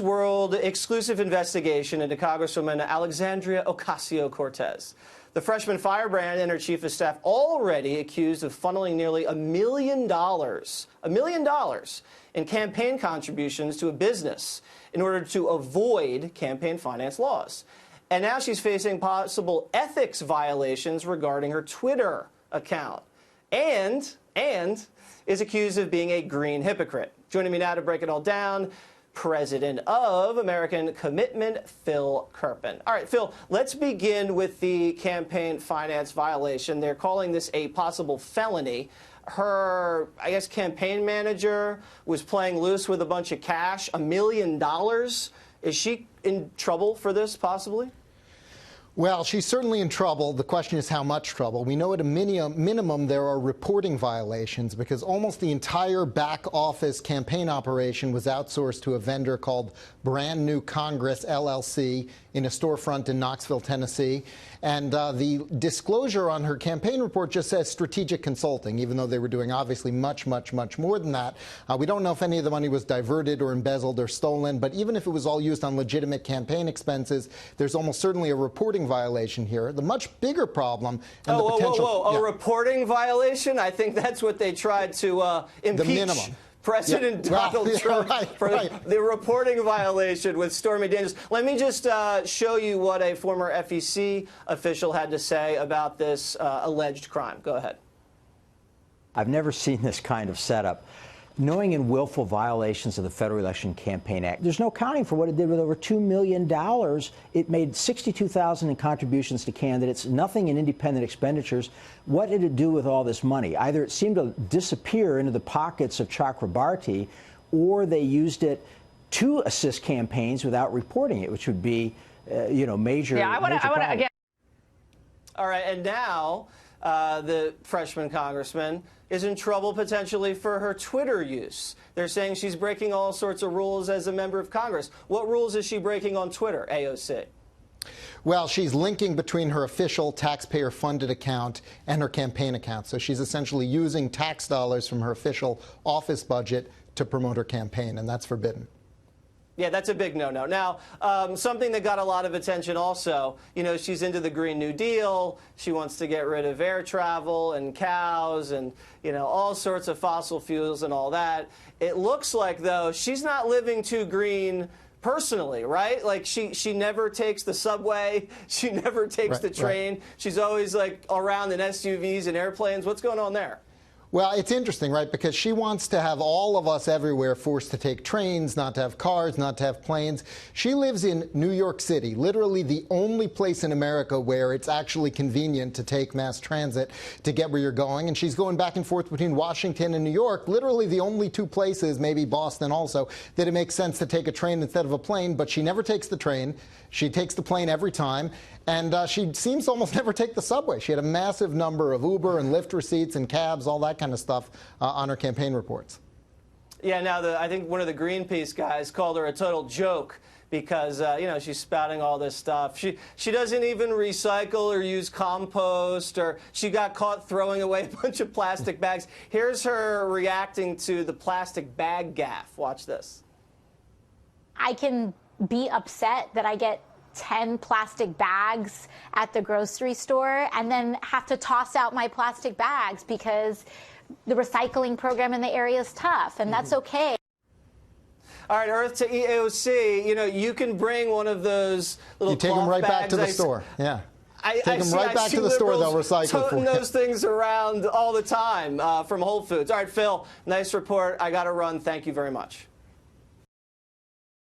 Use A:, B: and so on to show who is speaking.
A: World exclusive investigation into Congresswoman Alexandria Ocasio-Cortez. The freshman firebrand and her chief of staff already accused of funneling nearly $1 million in campaign contributions to a business in order to avoid campaign finance laws. And now she's facing possible ethics violations regarding her Twitter account and is accused of being a green hypocrite. Joining me now to break it all down, President of American Commitment, Phil Kerpen. All right, Phil, let's begin with the campaign finance violation. They're calling this a possible felony. Her, I guess, campaign manager was playing loose with a bunch of cash, $1 million. Is she in trouble for this, possibly?
B: Well, she's certainly in trouble. The question is how much trouble. We know at a minimum there are reporting violations because almost the entire back office campaign operation was outsourced to a vendor called Brand New Congress, LLC, in a storefront in Knoxville, Tennessee. And the disclosure on her campaign report just says strategic consulting, even though they were doing obviously much more than that. We don't know if any of the money was diverted or embezzled or stolen, but even if it was all used on legitimate campaign expenses, there's almost certainly a reporting violation here. The much bigger problem and the potential...
A: A reporting violation? I think that's what they tried to impeach.
B: The minimum.
A: President Donald Trump for the reporting violation with Stormy Daniels. Let me just show you what a former FEC official had to say about this alleged crime. Go ahead.
C: I've never seen this kind of setup. Knowing in willful violations of the Federal Election Campaign Act, there's no accounting for what it did with over $2 million. It made $62,000 in contributions to candidates, nothing in independent expenditures. What did it do with all this money? Either it seemed to disappear into the pockets of Chakrabarti, or they used it to assist campaigns without reporting it, which would be, major.
D: Yeah, I want to again.
A: All right, and now the freshman congressman is in trouble potentially for her Twitter use. They're saying she's breaking all sorts of rules as a member of Congress. What rules is she breaking on Twitter, AOC?
B: Well, she's linking between her official taxpayer-funded account and her campaign account. So she's essentially using tax dollars from her official office budget to promote her campaign, and that's forbidden.
A: Yeah, that's a big no-no. Now, something that got a lot of attention also, she's into the Green New Deal. She wants to get rid of air travel and cows and, all sorts of fossil fuels and all that. It looks like, though, she's not living too green personally, right? Like, she never takes the subway. She never takes the train. Right. She's always, like, around in SUVs and airplanes. What's going on there?
B: Well, it's interesting, right, because she wants to have all of us everywhere forced to take trains, not to have cars, not to have planes. She lives in New York City, literally the only place in America where it's actually convenient to take mass transit to get where you're going. And she's going back and forth between Washington and New York, literally the only two places, maybe Boston also, that it makes sense to take a train instead of a plane. But she never takes the train. She takes the plane every time. And she seems to almost never take the subway. She had a massive number of Uber and Lyft receipts and cabs, all that kind of stuff on her campaign reports.
A: Yeah, now I think one of the Greenpeace guys called her a total joke because, she's spouting all this stuff. She doesn't even recycle or use compost, or she got caught throwing away a bunch of plastic bags. Here's her reacting to the plastic bag gaffe. Watch this.
E: I can be upset that I get 10 plastic bags at the grocery store and then have to toss out my plastic bags because the recycling program in the area is tough, and that's okay.
A: All right, Earth to EOC, you can bring one of those little
B: cloth bags. You take them right back to the store. Yeah. Take them right back to the store, they'll recycle for you.
A: Those things around all the time from Whole Foods. All right, Phil, nice report. I got to run. Thank you very much.